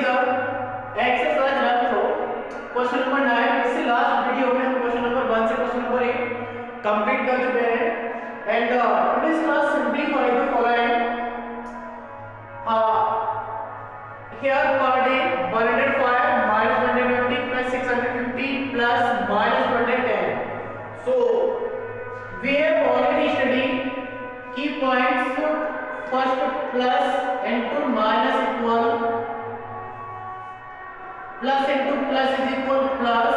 the exercise run through question number 9। इससे last video में हम क्वेश्चन नंबर 1 से क्वेश्चन नंबर 8 कंप्लीट कर चुके हैं and today's class simplify the following here part A 105 minus 120 plus 650 plus minus 110. So we have already studied key points. First plus into minus equal, plus into plus is equal plus,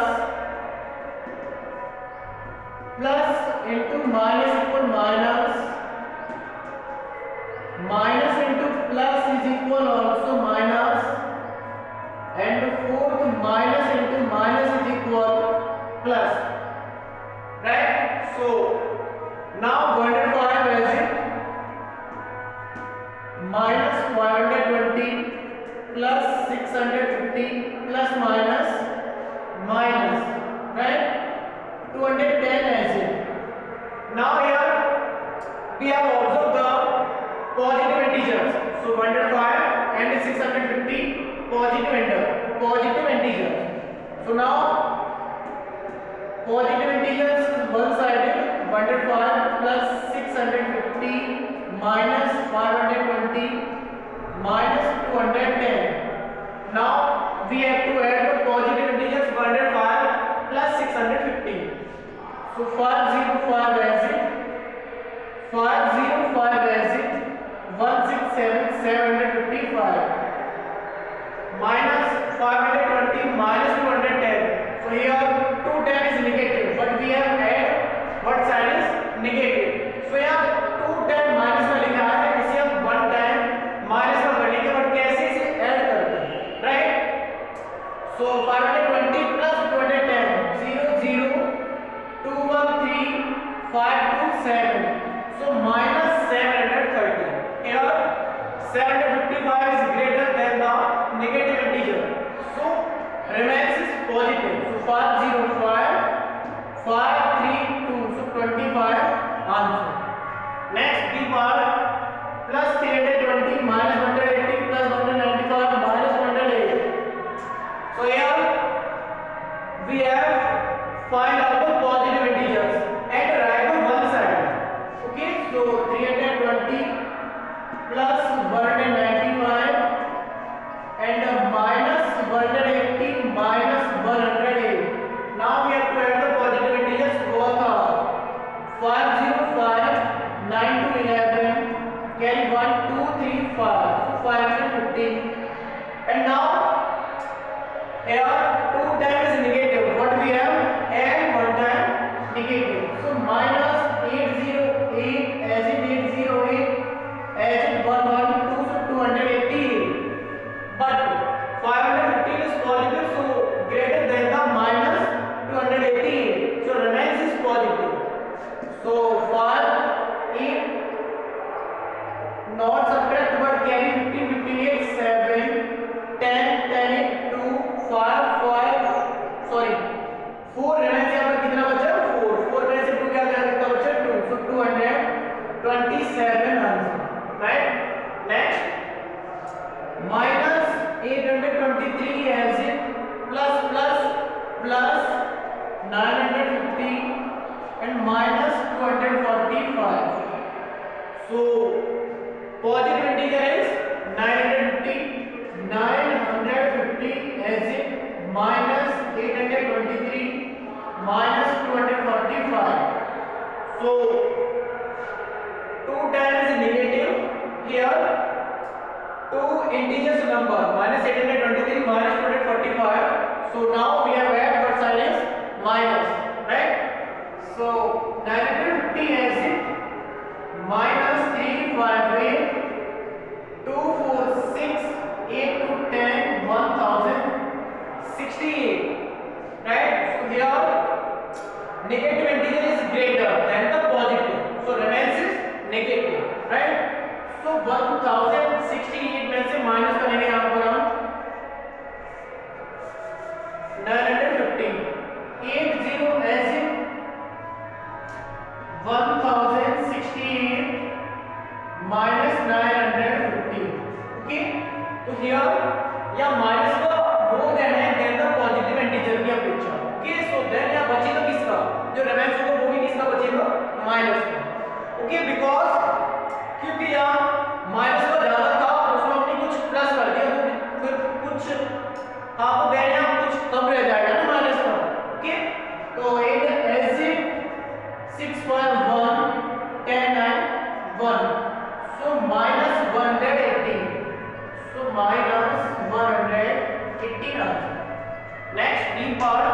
plus into minus equal minus, minus into plus is equal also minus, and fourth minus into minus is equal plus, right? So now 105 as it minus 520 plus 650 plus minus minus, right? 210 as it. Now here we have observed the positive integers. So 105 and 650 positive integers. So now positive integers is one sided 105 plus 650 minus 520 minus 210. Now we have to add the positive integers 105 plus 650. So 505 as it, 505 as it, 167 755 minus 520 minus 210. So here 210 is negative, but we have add what side is negative. So here 210 minus में लिखा है, इसे हम 110 minus में करेंगे, but कैसे इसे add करते हैं, right? So 520 plus 210 0 0 213 527, so minus 730. Here 755 is greater than the negative integer, so remains is positive. So 505 532, so 25 answer. Next B part plus 320 minus 180 plus 195 minus 108. So here we have find out the positive integers and write on one side. Okay, so 320 plus 195 and minus 180 minus 108. Now we have to add the positive integers. Both are 505 9 to 11, carry 1 2 3 5, so 550. And now here 2 times is negative, what we have, and 1 time negative, so minus 808 as in 808 as in 112, so 288. But 515 is positive, so greater than the minus 288, so remains is positive. So 5 8 not subtract but carry 15 58 7 10 10 2 5 5 sorry 4 रहने से हमें कितना बचा 4 4 में से 2 क्या कितना बचा 2, so 227 answer, right? Next minus 823 as it plus plus 950 and minus 245. So positive integer is 950 as it minus 823 minus 245. So 2 times is negative. Here 2 integers number minus 823 minus 245. So now we have add what sign is minus, right? So 950 as it minus 358 246 8 to 10 1068, right? So here negative integer is greater than the positive, so remains is negative, right? So 1068 में से minus करेंगे यहाँ पर हम 950 80 as in 1068 minus 950. Okay, so here या minus का more than है then the positive integer की अपेक्षा। ओके, सो देन यहाँ बचेगा किसका, जो रिमेन्स होगा वो भी किसका बचेगा, माइनस का। ओके, बिकॉज क्योंकि यहाँ माइनस का ज्यादा था उसमें हमने कुछ प्लस कर दिया, तो फिर कुछ आपको देन यहाँ कुछ कम रह जाएगा ना माइनस का। ओके, तो एक ऐसे 6.1 10 9 1, so minus 118, so minus 118 answer. Next B part,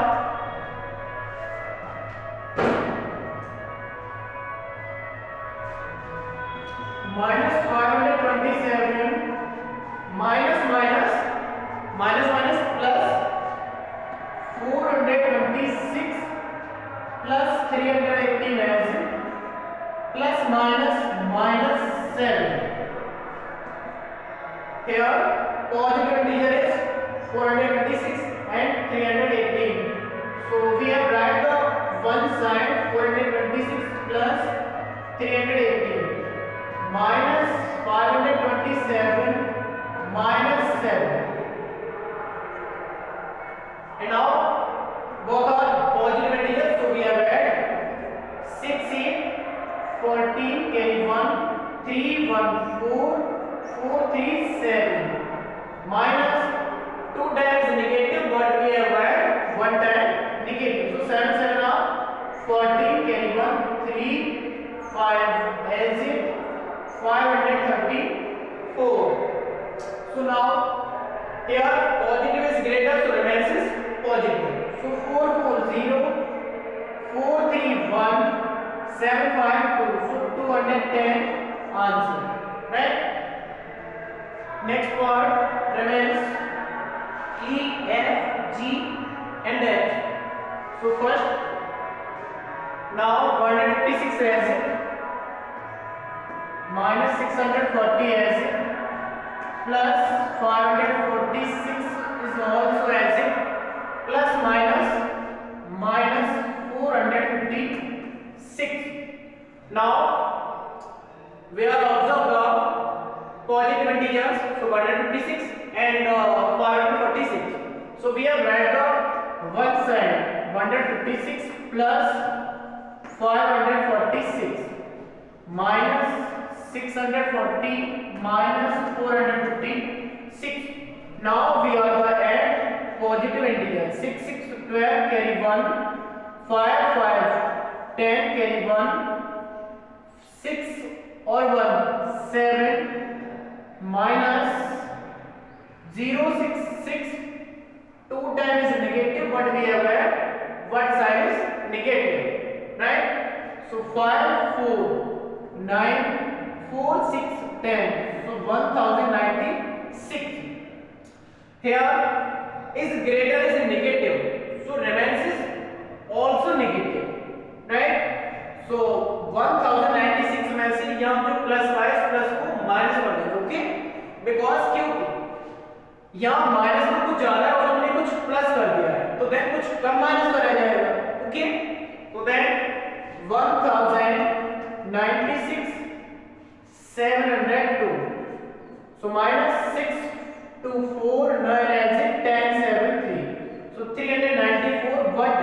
minus 527 minus minus minus minus plus 426 plus 318 as plus minus minus 7. Here positive integer is 426 and 318. So we have write the one side 426 plus 318 minus 527 minus 7. And now both are positive integers, so we have add 6 8 14 carry 1 3 1 4 4 3 7 minus 2 times negative, but we have add 1 time negative, so 7 7 are 14 carry 1 3 5 as it 534. So now here positive is greater, so remains is positive. So 440 431 752, so 210 answer, right? Next part remains E, F, G and H. So first now 156 as it, minus 640 as it, plus 546 is also as it, plus minus minus 456. Now we are observe the positive integers, so 156 and 546. So we have read the one side 156 plus 546 minus 640 minus 456. Now we are the add positive integers. 6 6 12 carry 1, 5 5 10 carry 1, 6 or 1 7 minus 0 6 6. 2 times is negative, but we have add what sign is negative, right? So 5 4 9 4 6 10, so 1096. Here is greater is negative, so remains is also negative, right? So 1096 में से यहाँ जो plus को minus कर देंगे, okay, because क्योंकि यहाँ minus में कुछ ज्यादा है और हमने कुछ प्लस कर दिया है, तो देन कुछ कम माइनस करा जाएगा, ओके, तो then 1096 702, so minus 6 to 4 9 as it 1073, so 394 but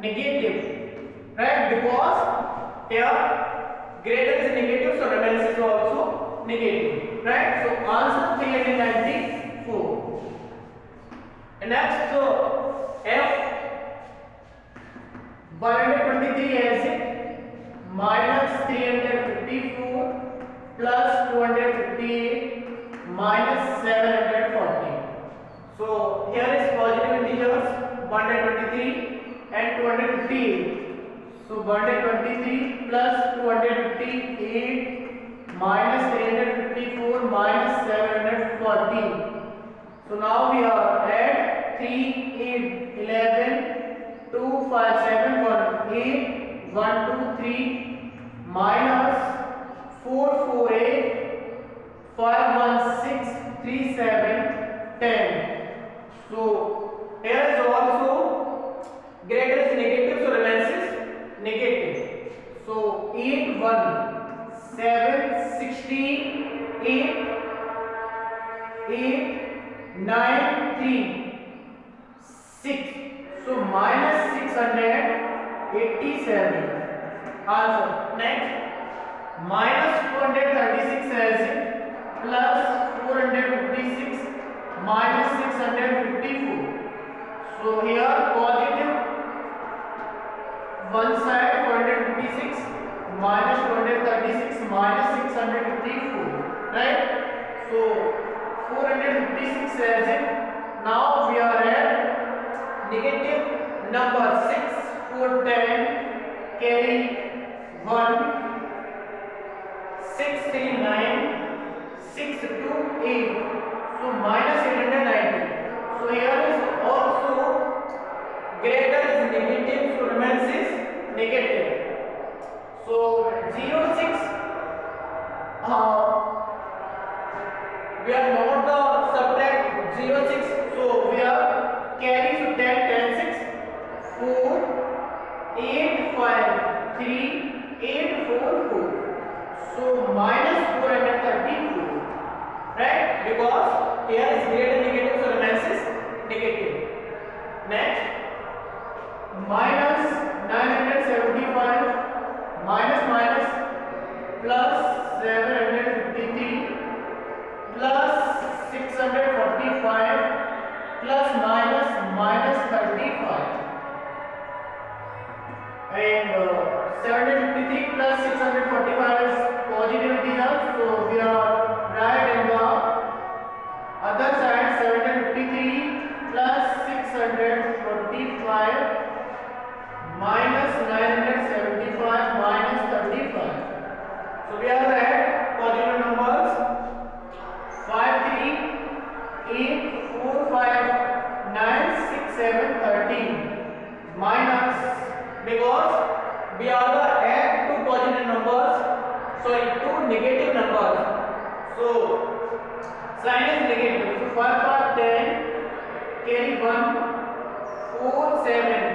negative, right? Because here greater is negative, so remains is also negative, right? So answer 394. And next, so F 123 as it minus 354 plus 258 minus 740. So here is positive integers 123 and 258. So 123 plus 258 minus 354 minus 740. So now we are at 3 8 11 2 5 7 1 8 1 2 3 minus 448 516 37 10. So here is also greater is negative, so remains is negative. So 8 1 7 16 8 8 9 3 6. So minus 687 answer. Next, minus 236 as in plus 456 minus 654. So here positive one side 456 minus 236 minus 654, right? So 456 as in, now we are at negative number 6 4 10 carry 1 6 3 9 6 2 8. So minus 890. So here is also greater is negative, so remains is negative. So 0 6 we are not the subtract 0 6, so we are carry, so 10 10 6 4 8 5 3 8 4 4. So minus 434, right? Because here is greater negative, so remains is negative. Next, minus 975 minus minus plus 753 plus 645 plus minus minus 35 and 753 plus 645 is positive integers, so we are right in the other side. 753 plus 645 minus 975 minus 35. So we are at positive numbers 5 3 8 4 5 9 6 7 13 minus, because we are the add two positive numbers, sorry, two negative numbers, so sign is negative. So 5 5 10 carry 1 4 7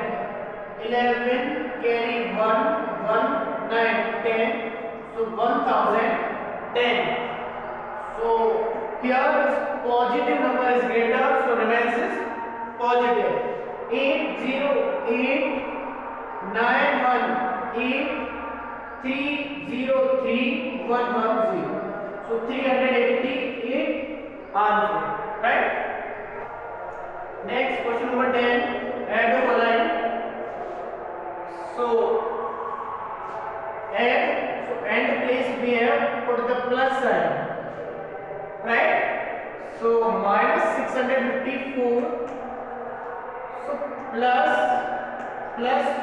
11 carry 1 1 9 10. So 1010. So here is positive number is greater, so remains is positive. 8 0 8 9 1 8 3 0 3 1 1 0. So 388 answer, right? Next, question number 10, add the following. So add, so and place we have put the plus sign, right? So minus 654, so plus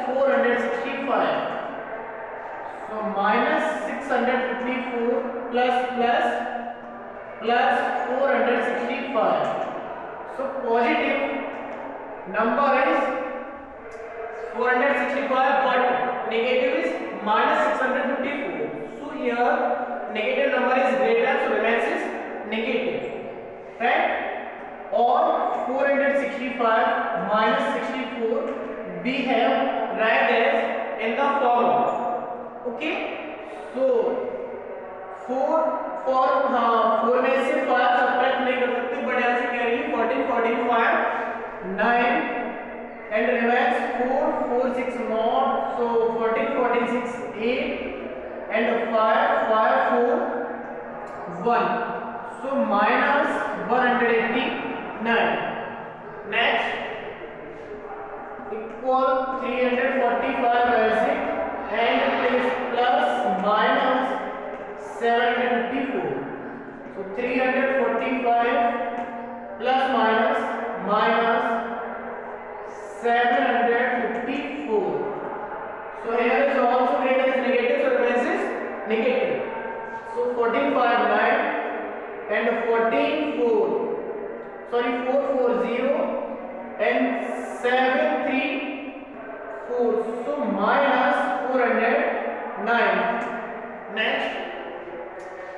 465. So minus 654 plus 465. So positive number is 465, but negative is minus 654. So here negative number is greater, so remains is negative, right? Or 465 minus 64 we have write as in the formula. Okay, so 4 में से 5 subtract नहीं कर सकते, but यहाँ से क्या रही 14 14 5 9 and remains 4 4 6 not, so 14 14 6 8 and 5 5 4 1, so minus 189. Next, equal 345 ऐसे and place plus minus 754. So 345 plus minus 754. So here is also greater is negative, so remains is negative. So 14 5 9 and 14 4, sorry 440 and 734. So minus 409. Next,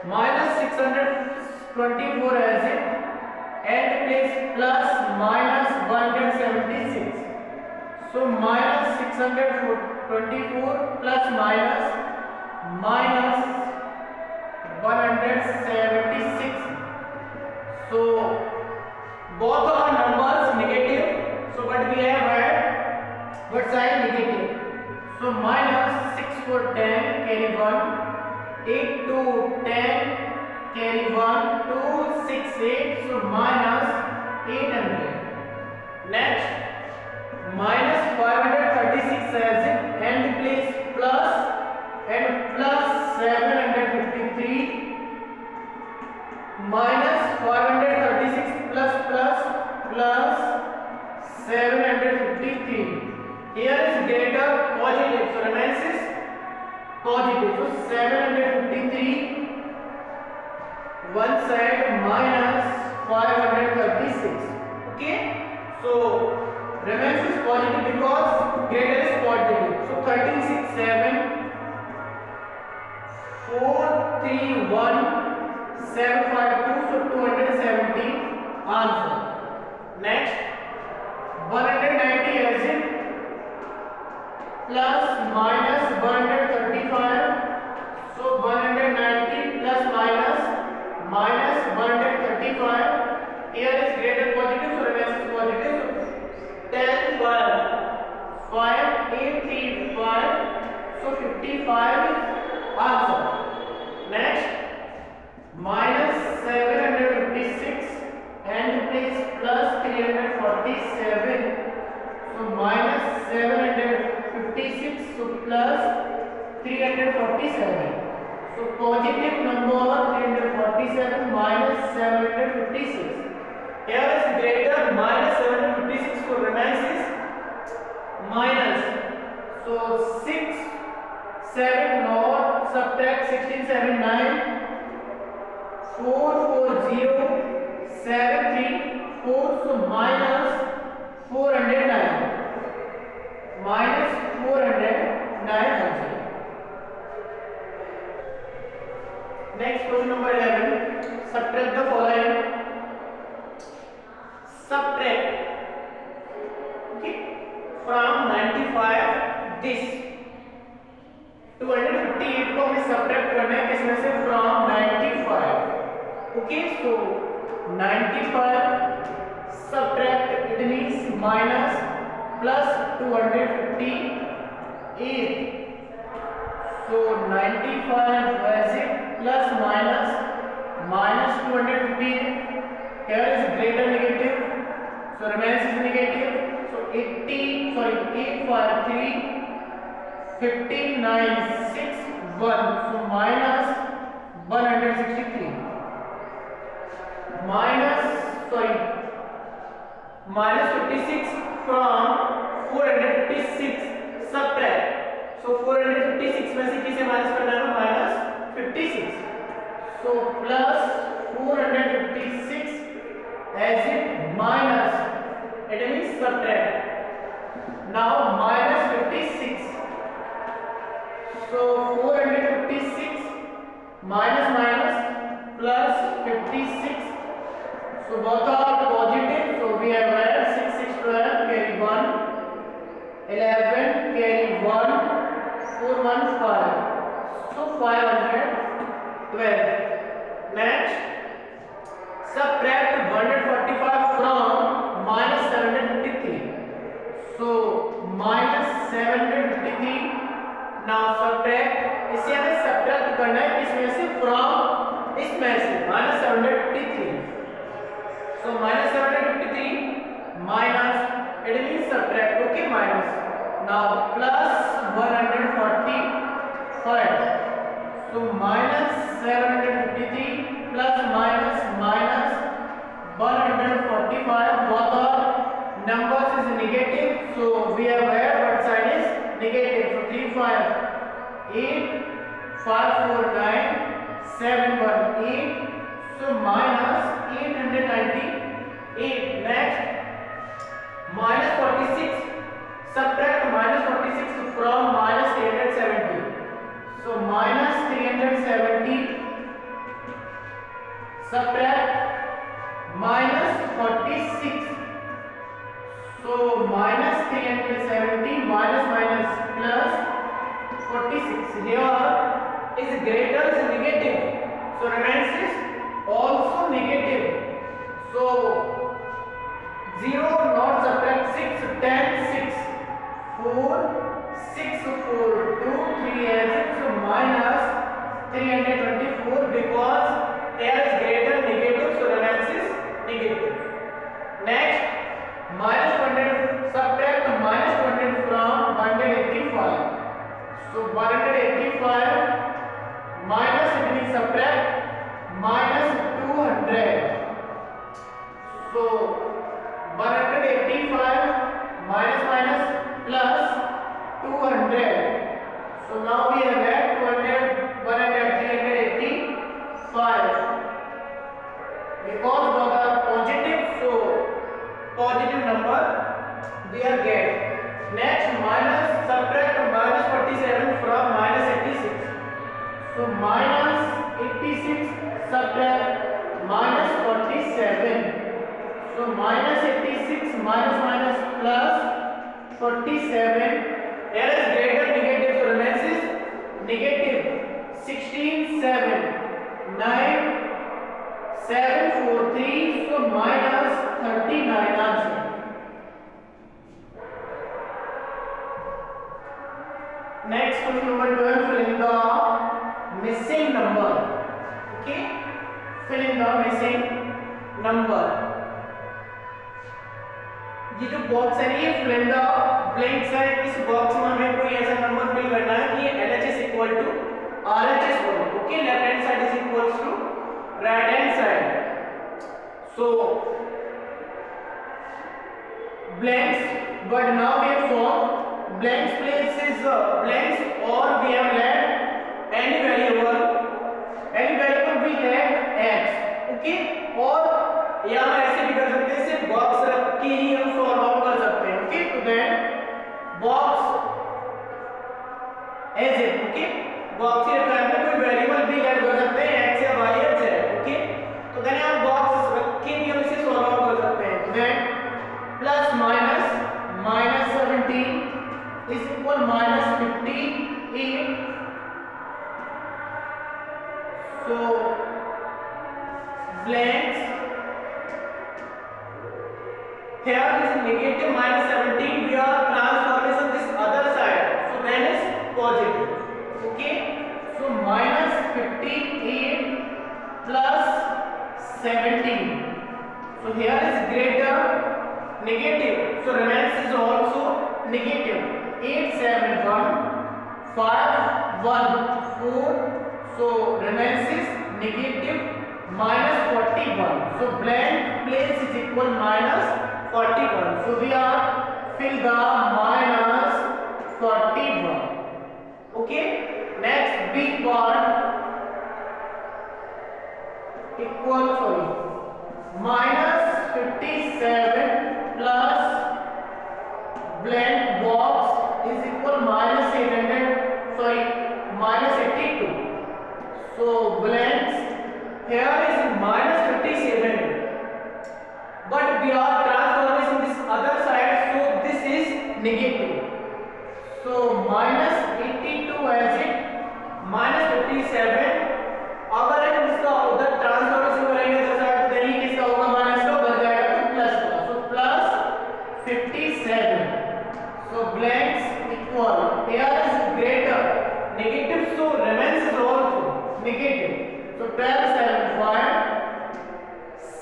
minus 624 as it and place plus minus 176. So minus 624 plus minus 176. So both are numbers negative, so but we have had what sign negative. So minus 6 for 10 carry 1, 8 to 10 carry 1, 2 6 8, so minus 800. Next minus 536 as it and place plus and plus 753 minus 536 plus 753. Here is greater positive, so remains is positive. So 753 one side minus 536. Okay, so remains is positive because greater is positive. So 13 6 7 4 3 1 7 5 2, so 270 answer. Next 190 as in plus minus 135, so 190 plus minus 135. Here is greater positive, so remains is positive. 10 5 5 8 3 5, so 55 is answer. Next minus 756 and place plus 347, so minus 756, so plus 347, so positive number 347 minus 756. Here is greater minus 756, so remains is minus, so 6 7 not subtract 16 7 9 4 4 0 7 3 4, so minus 409 answer. Next question number 11. Subtract the following. Subtract, okay, from 95 this 258 को हमें subtract करना है किसमें से, from 95. Okay, so 95 subtract it means minus plus 258, सो 95 वैसे plus minus 258. here is greater negative, so remains is negative, so 853 5961, so minus 163 minus 56 from 456 subtract, so 456 में से किसे माइनस करना है, minus 56, so plus 456 as it minus, it means subtract. Now minus 56, so 456 minus plus 56, so both are positive, so we have 6 6 12 carry 1, 11 carry 1, 4 1 5, so 512. Next subtract 145 from minus 753, so minus 753. now subtract, इसे हमें subtract करना है इसमें से, from इसमें से minus 753, so minus 753 minus, it means subtract, okay, minus. now plus 145, so minus 753 plus minus 145, both are numbers is negative, so we have where what sign is negative, so 358 549 718, so minus 898. next minus 46, subtract minus 46 from minus 370, so minus 370 subtract minus 46, so minus 370 minus plus 46. here is greater is negative, so remains is also negative, so 0 not subtract 6 10 6 4 6 4 2 3 as it, so minus 324 because here is greater negative, so remaining is negative. Next, minus 100, subtract minus 100 from 185. So 185 minus, it means subtract minus 200. So 185 minus minus plus 200. So now we have at 200, 100, 385. Because both are positive, so positive number we are get. Next, minus, subtract minus 47 from minus 86. So minus 86 subtract minus 47. So minus 86 minus minus plus 47. Here is greater negative, so remains is negative. 16 7 9 7 4 3, so minus 39 answer. Next question number 12, fill in the missing number. Okay, fill in the missing number. ये जो box है ये fill in the blanks है, इस box में हमें कोई ऐसा नंबर फिल करना है कि LHS इक्वल टू RHS हो. Okay, left hand side is equals to right hand side. So blanks, but now we have solved blanks places blanks, or we have left any variable we left x. okay, और या हम ऐसे भी कर सकते हैं, सिर्फ बॉक्स रख के ही हम सॉल्व आउट कर सकते हैं. ओके, तो then box as it. Okay, box ही रखा है, कोई वेरिएबल भी ऐड कर सकते हैं x या y या z. ओके, तो देन हम बॉक्स रख के भी हम इसे सॉल्व आउट कर सकते हैं. तो then plus minus minus 17 is equal minus 58. So blanks, here is negative minus 17, we are transformation this other side, so then is positive. Okay, so minus 58 plus 17, so here is greater negative, so remains is also negative. 8 7 1 5 1 4, so remains is negative minus 41. So blank place is equal minus 41. So we are fill the minus 41. Okay, next big part equal, sorry, minus 57 plus blank box is equal minus 800, sorry, minus 82. So blanks, here is minus 57, but we are transforming this other side, so this is negative. So minus 82 as it, minus 57. अगर हम इसका उधर transformation करेंगे तो side तो नहीं, किसका होगा माइनस का, उधर जाएगा तो प्लस का. So plus 57. So blanks equal, here is greater negative, so remains is also negative. So 12 7 5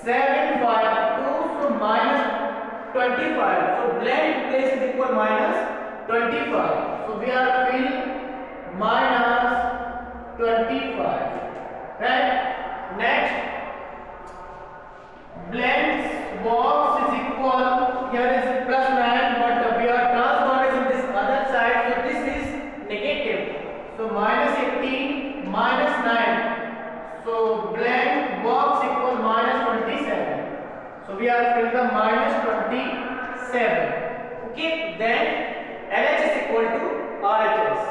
7 5 2, so minus 25. So blank place is equal minus 25. So we are fill minus 25. Right? Next, blanks box is equal, here is plus 9, but we are transforming this other side, so this is negative. So minus 18 minus 9. So blank box equal minus 27. So we are fill the minus 27. Okay, then LHS equal to RHS.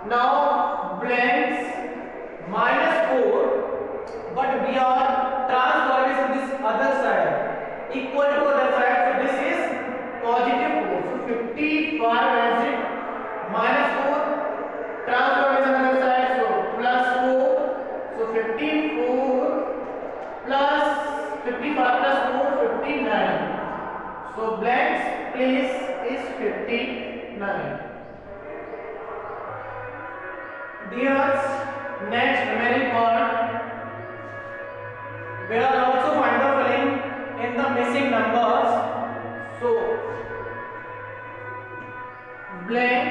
Now blanks minus 4, but we are transforming this other side equal to other side, so this is positive 4. So 55 as it, minus 4 transformation other side, so plus 4. So 54 plus 55 plus 4 59. So blank's place is 59. Here's next remaining part. We are also find the filling in the missing numbers. So blank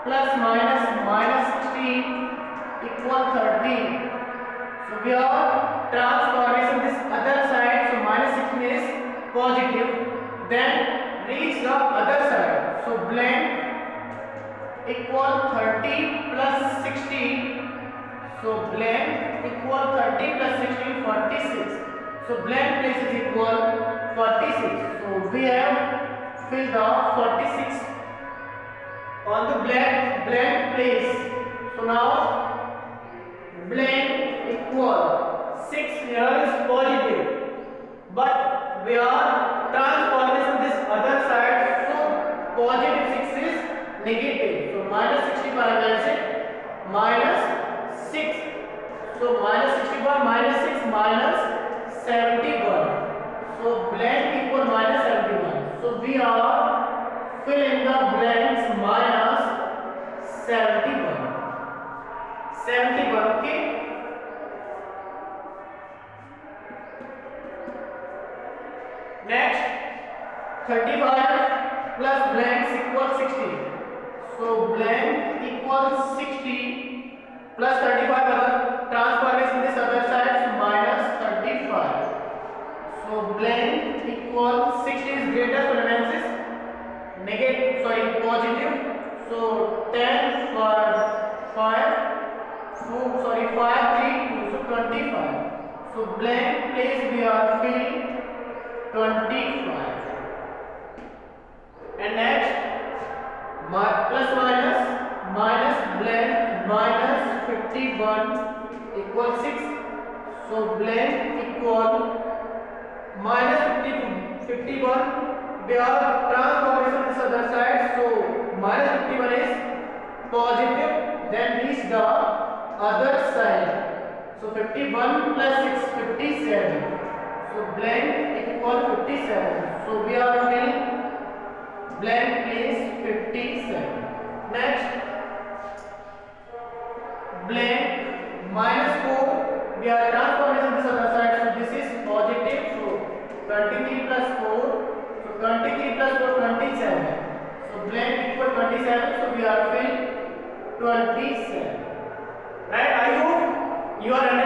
plus minus minus 16 equal 13. So we are transformation this other side. So minus 16 is positive. Then reach the other side. So blank equal 30 plus 16. So blank equal 30 plus 16 46. So blank place is equal 46. So we have filled the 46 on the blank place. So now blank equal 6 here is positive, but we are transforming this other side. So positive 6 is negative. So minus 65 is it minus 6. So minus 65 minus 6 minus 71. So blank equal minus 71. So we are filling the blanks minus 71. 71, okay. Next 35 plus blanks equals 60. So blank equals 60 plus 35 other transformation this other side, so minus 35. So blank equals 60 is greater, so remains is negative, sorry positive. So 10 for 5 4 sorry 5 3 2, so 25. So blank place we are filling 25. And next plus minus blank minus 51 equals 6. So blank equal minus 51. We are transformation this other side. So minus 51 is positive. Then reach the other side. So 51 plus 6 57. So blank equal 57. So we are filling blank place 57. Next blank minus 4. We are transforming this other side. So this is positive. So 23 plus 4. So 23 plus 4 27. So blank equal 27. So we are filling 27. Right? I hope you are understanding.